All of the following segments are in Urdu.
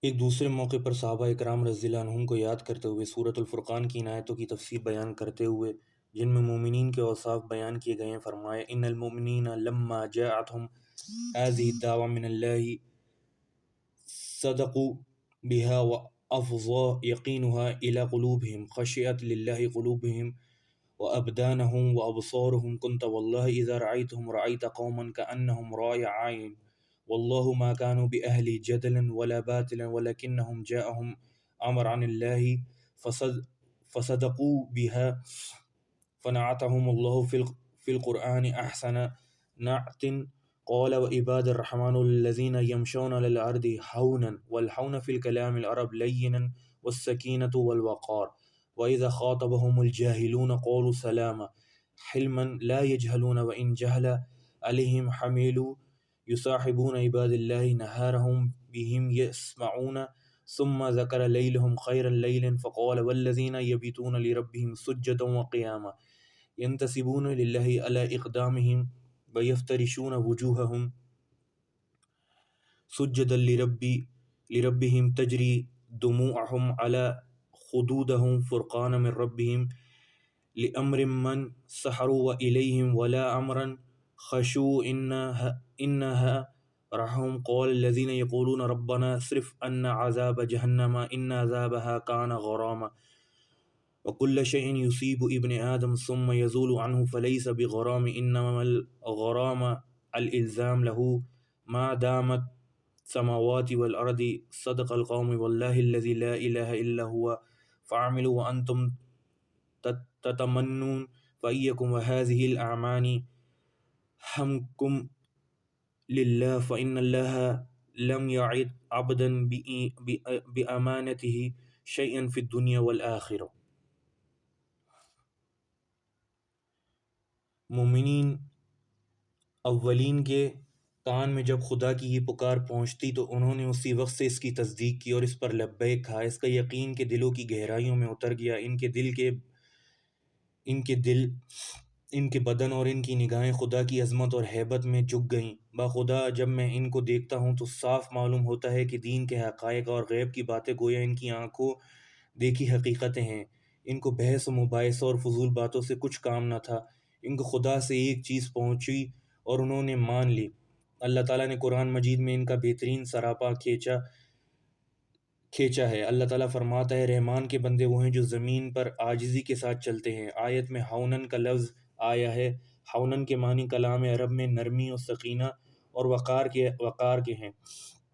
ایک دوسرے موقع پر صحابہ اکرام رضی اللہ عنہم کو یاد کرتے ہوئے سورۃ الفرقان کی ان آیتوں کی تفسیر بیان کرتے ہوئے جن میں مومنین کے اوصاف بیان کیے گئے ہیں فرمایا ان المؤمنین لما جاءتهم هذه الدعوة من الله صدقوا بها وأفضى يقينها إلى قلوبهم خشعت لله قلوبهم وأبدانهم وأبصارهم كنت والله إذا رأيتهم رأيت قوما كأنهم رأي عين والله ما كانوا بأهل جدل ولا باطل ولكنهم جاءهم أمر عن الله فصدقوا بها فنعتهم الله في القرآن أحسن نعت قال وعباد الرحمن الذين يمشون على الأرض هونا والهون في الكلام العرب لينا والسكينة والوقار وإذا خاطبهم الجاهلون قالوا سلاما حلما لا يجهلون وإن جهل عليهم حميلوا يصاحبون عباد الله نهارهم بهم يسمعون ثم ذكر ليلهم خير الليل فقال والذين يبيتون لربهم سجدا وقياما ينتسبون لله على إقدامهم ويفترشون وجوههم سجدا لربهم تجري دموعهم على خدودهم فرقانا من ربهم لأمر من سحروا وإليهم ولا أمرا خشوا إنها رحم قال الذين يقولون ربنا اصرف عنا عذاب جهنم إن عذابها كان غراما وكل شيء يصيب ابن آدم ثم يزول عنه فليس بغرام إنما الغرام الإلزام له ما دامت السماوات والأرض صدق القوم والله الذي لا إله إلا هو فاعملوا وأنتم تتمنون فإيكم وهذه الأعمال همكم لله فإن الله لم يعد عبدا بأمانته شيئا في الدنيا والآخرة۔ مومنین اولین کے کان میں جب خدا کی یہ پکار پہنچتی تو انہوں نے اسی وقت سے اس کی تصدیق کی اور اس پر لبیک کہا۔ اس کا یقین کے دلوں کی گہرائیوں میں اتر گیا، ان کے بدن اور ان کی نگاہیں خدا کی عظمت اور ہیبت میں جھک گئیں۔ باخدا جب میں ان کو دیکھتا ہوں تو صاف معلوم ہوتا ہے کہ دین کے حقائق اور غیب کی باتیں گویا ان کی آنکھوں دیکھی حقیقتیں ہیں۔ ان کو بحث و مباحثہ اور فضول باتوں سے کچھ کام نہ تھا، ان کو خدا سے ایک چیز پہنچی اور انہوں نے مان لی۔ اللہ تعالیٰ نے قرآن مجید میں ان کا بہترین سراپا کھینچا ہے۔ اللہ تعالیٰ فرماتا ہے رحمان کے بندے وہ ہیں جو زمین پر عاجزی کے ساتھ چلتے ہیں۔ آیت میں ہونن کا لفظ آیا ہے۔ ہونن کے معنی کلام عرب میں نرمی اور سکینہ اور وقار کے ہیں۔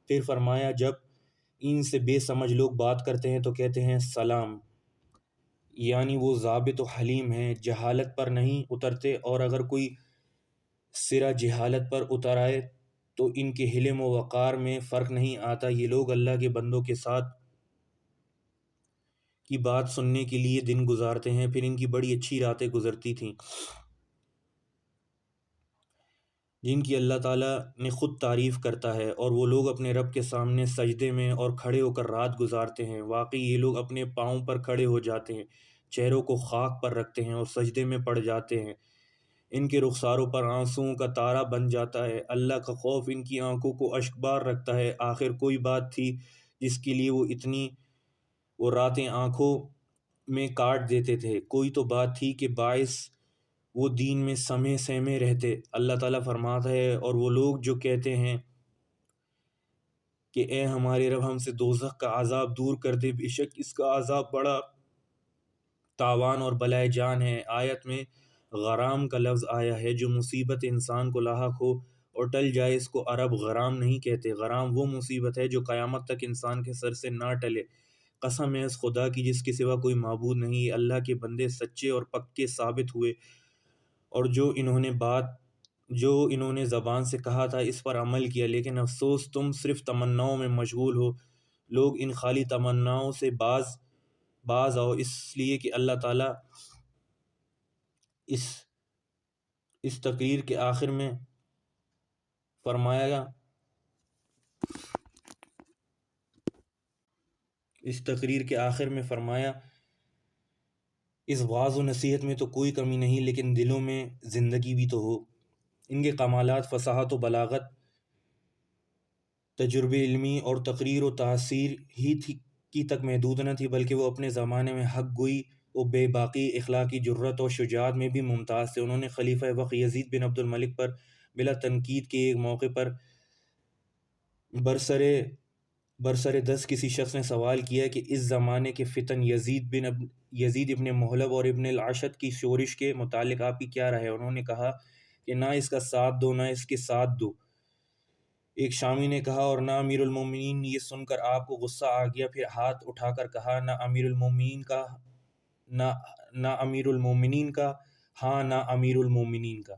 پھر فرمایا جب ان سے بے سمجھ لوگ بات کرتے ہیں تو کہتے ہیں سلام، یعنی وہ ضابط و حلیم ہیں، جہالت پر نہیں اترتے، اور اگر کوئی سرا جہالت پر اتر آئے تو ان کے حلم و وقار میں فرق نہیں آتا۔ یہ لوگ اللہ کے بندوں کے ساتھ کی بات سننے کے لیے دن گزارتے ہیں، پھر ان کی بڑی اچھی راتیں گزرتی تھیں جن کی اللہ تعالیٰ نے خود تعریف کرتا ہے، اور وہ لوگ اپنے رب کے سامنے سجدے میں اور کھڑے ہو کر رات گزارتے ہیں۔ واقعی یہ لوگ اپنے پاؤں پر کھڑے ہو جاتے ہیں، چہروں کو خاک پر رکھتے ہیں اور سجدے میں پڑ جاتے ہیں، ان کے رخساروں پر آنسوؤں کا تارا بن جاتا ہے۔ اللہ کا خوف ان کی آنکھوں کو اشکبار رکھتا ہے۔ آخر کوئی بات تھی جس کے لیے وہ راتیں آنکھوں میں کاٹ دیتے تھے، کوئی تو بات تھی کہ باعث وہ دین میں سہمے رہتے۔ اللہ تعالیٰ فرماتا ہے اور وہ لوگ جو کہتے ہیں کہ اے ہمارے رب ہم سے دوزخ کا عذاب دور کر دے، بے شک اس کا عذاب بڑا تاوان اور بلائے جان ہے۔ آیت میں غرام کا لفظ آیا ہے، جو مصیبت انسان کو لاحق ہو اور ٹل جائے اس کو عرب غرام نہیں کہتے۔ غرام وہ مصیبت ہے جو قیامت تک انسان کے سر سے نہ ٹلے۔ قسم ہے اس خدا کی جس کے سوا کوئی معبود نہیں۔ اللہ کے بندے سچے اور پکے ثابت ہوئے، اور جو انہوں نے زبان سے کہا تھا اس پر عمل کیا، لیکن افسوس تم صرف تمناؤں میں مشغول ہو۔ لوگ ان خالی تمناؤں سے باز آؤ، اس لیے کہ اللہ تعالیٰ اس تقریر کے آخر میں فرمایا اس وعظ و نصیحت میں تو کوئی کمی نہیں، لیکن دلوں میں زندگی بھی تو ہو۔ ان کے کمالات فصاحت و بلاغت تجربے علمی اور تقریر و تاثیر ہی کی تک محدود نہ تھی، بلکہ وہ اپنے زمانے میں حق گوئی و بے باقی اخلاقی جرت اور شجاعت میں بھی ممتاز تھے۔ انہوں نے خلیفہ وقت یزید بن عبد الملک پر بلا تنقید کے ایک موقع پر برسر دست کسی شخص نے سوال کیا کہ اس زمانے کے فتن یزید ابن محلب اور ابن الاشد کی شورش کے متعلق آپ کی کیا رائے ہے؟ انہوں نے کہا کہ نہ اس کا ساتھ دو نہ اس کے ساتھ دو۔ ایک شامی نے کہا اور نہ امیر المومنین۔ یہ سن کر آپ کو غصہ آ گیا، پھر ہاتھ اٹھا کر کہا نہ امیر المومنین کا ہاں نہ امیر المومنین کا۔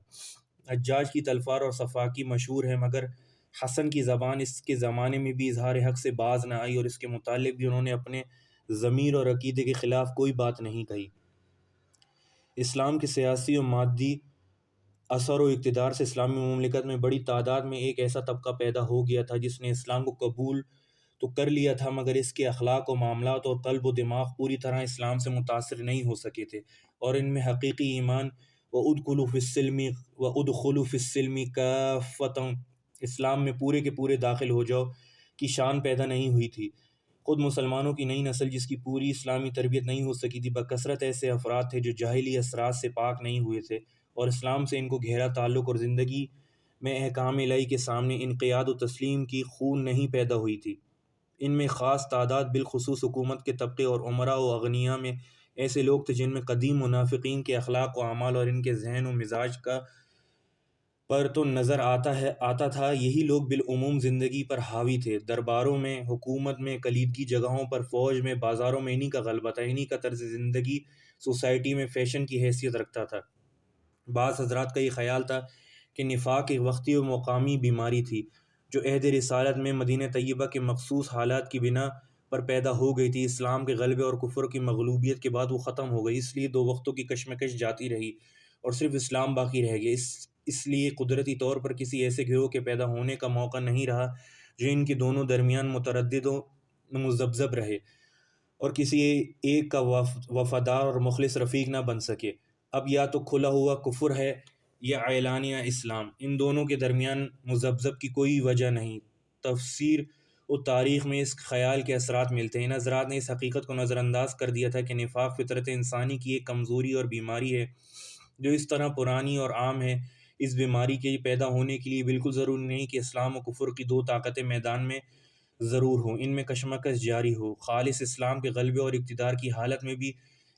حجاج کی تلفار اور صفاقی مشہور ہے، مگر حسن کی زبان اس کے زمانے میں بھی اظہار حق سے باز نہ آئی، اور اس کے متعلق بھی انہوں نے اپنے ضمیر اور عقیدے کے خلاف کوئی بات نہیں کہی۔ اسلام کے سیاسی و مادی اثر و اقتدار سے اسلامی مملکت میں بڑی تعداد میں ایک ایسا طبقہ پیدا ہو گیا تھا جس نے اسلام کو قبول تو کر لیا تھا، مگر اس کے اخلاق و معاملات اور قلب و دماغ پوری طرح اسلام سے متاثر نہیں ہو سکے تھے، اور ان میں حقیقی ایمان وَأُدْخُلُوا فِي السِّلْمِ كَافَّةً، اسلام میں پورے کے پورے داخل ہو جاؤ کی شان پیدا نہیں ہوئی تھی۔ خود مسلمانوں کی نئی نسل جس کی پوری اسلامی تربیت نہیں ہو سکی تھی، بکثرت ایسے افراد تھے جو جاہلی اثرات سے پاک نہیں ہوئے تھے، اور اسلام سے ان کو گہرا تعلق اور زندگی میں احکام الہی کے سامنے انقیاد و تسلیم کی خون نہیں پیدا ہوئی تھی۔ ان میں خاص تعداد بالخصوص حکومت کے طبقے اور امراء و اغنیاء میں ایسے لوگ تھے جن میں قدیم منافقین کے اخلاق و اعمال اور ان کے ذہن و مزاج کا پر تو نظر آتا تھا۔ یہی لوگ بالعموم زندگی پر حاوی تھے، درباروں میں، حکومت میں، کلیدی جگہوں پر، فوج میں، بازاروں میں انہی کا غلبہ تھا، انہی کا طرز زندگی سوسائٹی میں فیشن کی حیثیت رکھتا تھا۔ بعض حضرات کا یہ خیال تھا کہ نفاق ایک وقتی و مقامی بیماری تھی جو عہد رسالت میں مدینہ طیبہ کے مخصوص حالات کی بنا پر پیدا ہو گئی تھی۔ اسلام کے غلبے اور کفر کی مغلوبیت کے بعد وہ ختم ہو گئی، اس لیے دو وقتوں کی کشمکش جاتی رہی اور صرف اسلام باقی رہ گیا۔ اس لیے قدرتی طور پر کسی ایسے گروہ کے پیدا ہونے کا موقع نہیں رہا جو ان کے دونوں درمیان متردد و مذبذب رہے اور کسی ایک کا وفادار اور مخلص رفیق نہ بن سکے۔ اب یا تو کھلا ہوا کفر ہے یا اعلانیہ اسلام، ان دونوں کے درمیان مذبذب کی کوئی وجہ نہیں۔ تفسیر و تاریخ میں اس خیال کے اثرات ملتے ہیں۔ ان حضرات نے اس حقیقت کو نظر انداز کر دیا تھا کہ نفاق فطرت انسانی کی ایک کمزوری اور بیماری ہے جو اس طرح پرانی اور عام ہے۔ اس بیماری کے پیدا ہونے کے لیے بالکل ضروری نہیں کہ اسلام و کفر کی دو طاقتیں میدان میں ضرور ہوں، ان میں کشمکش جاری ہو۔ خالص اسلام کے غلبے اور اقتدار کی حالت میں بھی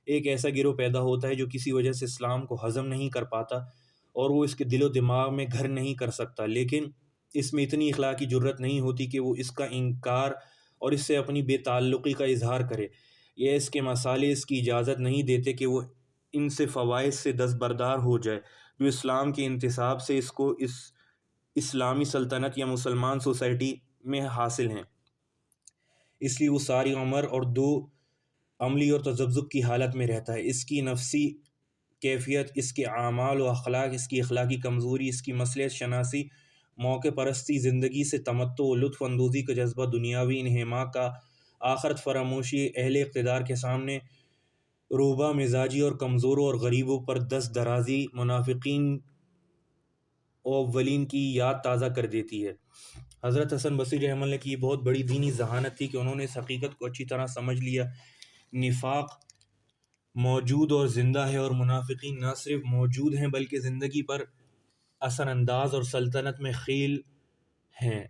ایک ایسا گروہ پیدا ہوتا ہے جو کسی وجہ سے اسلام کو ہضم نہیں کر پاتا اور وہ اس کے دل و دماغ میں گھر نہیں کر سکتا، لیکن اس میں اتنی اخلاقی جرت نہیں ہوتی کہ وہ اس کا انکار اور اس سے اپنی بے تعلقی کا اظہار کرے، یا اس کے مسائل اس کی اجازت نہیں دیتے کہ وہ ان سے فوائد سے دستبردار ہو جائے جو اسلام کے انتصاب سے اس کو اسلامی سلطنت یا مسلمان سوسائٹی میں حاصل ہیں۔ اس لیے وہ ساری عمر اور دو عملی اور تذبذب کی حالت میں رہتا ہے۔ اس کی نفسی کیفیت، اس کے اعمال و اخلاق، اس کی اخلاقی کمزوری، اس کی مصلحت شناسی، موقع پرستی، زندگی سے تمتع و لطف اندوزی کا جذبہ، دنیاوی انہماک کا، آخرت فراموشی، اہل اقتدار کے سامنے روبہ مزاجی اور کمزوروں اور غریبوں پر دست درازی، منافقین اولین کی یاد تازہ کر دیتی ہے۔ حضرت حسن بصری رحمہ اللہ کی یہ بہت بڑی دینی ذہانت تھی کہ انہوں نے اس حقیقت کو اچھی طرح سمجھ لیا۔ نفاق موجود اور زندہ ہے، اور منافقین نہ صرف موجود ہیں بلکہ زندگی پر اثر انداز اور سلطنت میں خیل ہیں،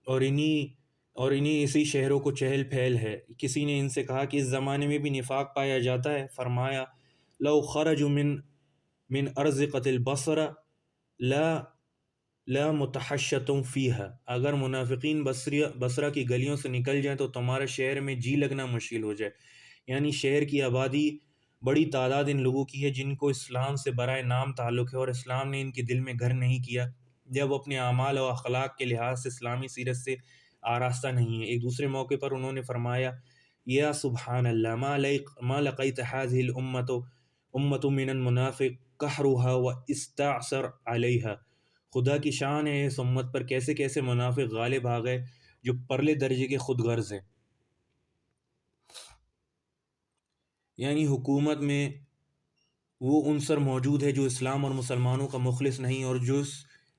اور انہی اسی شہروں کو چہل پہل ہے۔ کسی نے ان سے کہا کہ اس زمانے میں بھی نفاق پایا جاتا ہے؟ فرمایا لو خرجوا من ارزقۃ البصرہ لا متحشتم فیہا، اگر منافقین بصرہ کی گلیوں سے نکل جائیں تو تمہارے شہر میں جی لگنا مشکل ہو جائے۔ یعنی شہر کی آبادی بڑی تعداد ان لوگوں کی ہے جن کو اسلام سے برائے نام تعلق ہے، اور اسلام نے ان کے دل میں گھر نہیں کیا، جب اپنے اعمال و اخلاق کے لحاظ سے اسلامی سیرت سے آراستہ نہیں ہے۔ ایک دوسرے موقع پر انہوں نے فرمایا یا سبحان اللہ ما لقیت هذه الامۃ من المنافق قہرها واستعصر علیہا، خدا کی شان ہے اس امت پر کیسے کیسے منافق غالب آ گئے جو پرلے درجے کے خود غرض ہیں۔ یعنی حکومت میں وہ عنصر موجود ہے جو اسلام اور مسلمانوں کا مخلص نہیں، اور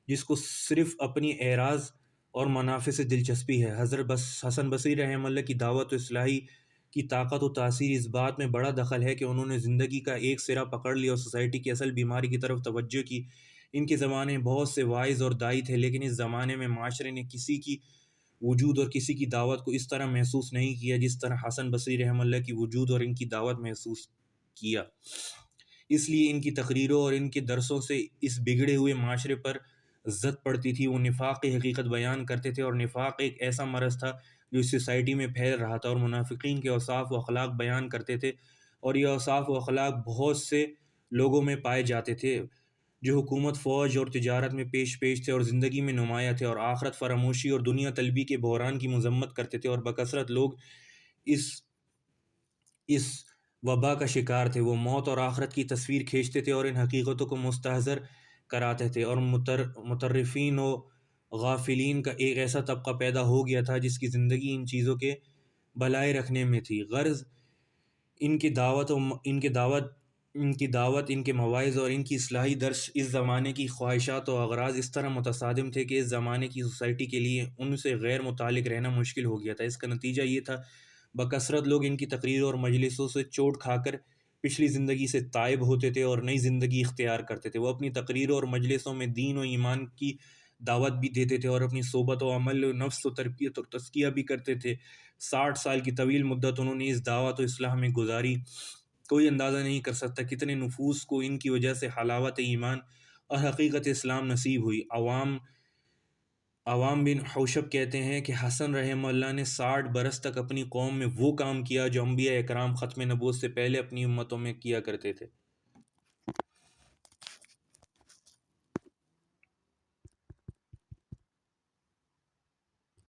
جس کو صرف اپنی اعراض اور منافع سے دلچسپی ہے۔ حضرت حسن بصری رحمہ اللہ کی دعوت و اصلاحی کی طاقت و تاثیر اس بات میں بڑا دخل ہے کہ انہوں نے زندگی کا ایک سرا پکڑ لیا اور سوسائٹی کی اصل بیماری کی طرف توجہ کی۔ ان کے زمانے میں بہت سے واعظ اور دائی تھے، لیکن اس زمانے میں معاشرے نے کسی کی وجود اور کسی کی دعوت کو اس طرح محسوس نہیں کیا جس طرح حسن بصری رحمہ اللہ کی وجود اور ان کی دعوت محسوس کیا۔ اس لیے ان کی تقریروں اور ان کے درسوں سے اس بگڑے ہوئے معاشرے پر زد پڑتی تھی۔ وہ نفاق کی حقیقت بیان کرتے تھے، اور نفاق ایک ایسا مرض تھا جو اس سوسائٹی میں پھیل رہا تھا، اور منافقین کے اوصاف و اخلاق بیان کرتے تھے، اور یہ اوصاف و اخلاق بہت سے لوگوں میں پائے جاتے تھے جو حکومت، فوج اور تجارت میں پیش تھے اور زندگی میں نمایاں تھے، اور آخرت فراموشی اور دنیا طلبی کے بحران کی مذمت کرتے تھے، اور بکثرت لوگ اس وبا کا شکار تھے۔ وہ موت اور آخرت کی تصویر کھینچتے تھے اور ان حقیقتوں کو مستحضر کراتے تھے، اور مترفین و غافلین کا ایک ایسا طبقہ پیدا ہو گیا تھا جس کی زندگی ان چیزوں کے بھلائی رکھنے میں تھی۔ غرض ان کی دعوت، ان کے مواعظ اور ان کی اصلاحی درس اس زمانے کی خواہشات و اغراض اس طرح متصادم تھے کہ اس زمانے کی سوسائٹی کے لیے ان سے غیر متعلق رہنا مشکل ہو گیا تھا۔ اس کا نتیجہ یہ تھا بکثرت لوگ ان کی تقریروں اور مجلسوں سے چوٹ کھا کر پچھلی زندگی سے تائب ہوتے تھے اور نئی زندگی اختیار کرتے تھے۔ وہ اپنی تقریروں اور مجلسوں میں دین و ایمان کی دعوت بھی دیتے تھے اور اپنی صحبت و عمل و نفس و تربیت اور تزکیہ بھی کرتے تھے۔ 60 سال کی طویل مدت انہوں نے اس دعوت و اصلاح میں گزاری۔ کوئی اندازہ نہیں کر سکتا کتنے نفوس کو ان کی وجہ سے حلاوت ایمان اور حقیقت اسلام نصیب ہوئی۔ عوام بن حوشب کہتے ہیں کہ حسن رحمہ اللہ نے 60 برس تک اپنی قوم میں وہ کام کیا جو انبیاء اکرام ختم نبوت سے پہلے اپنی امتوں میں کیا کرتے تھے۔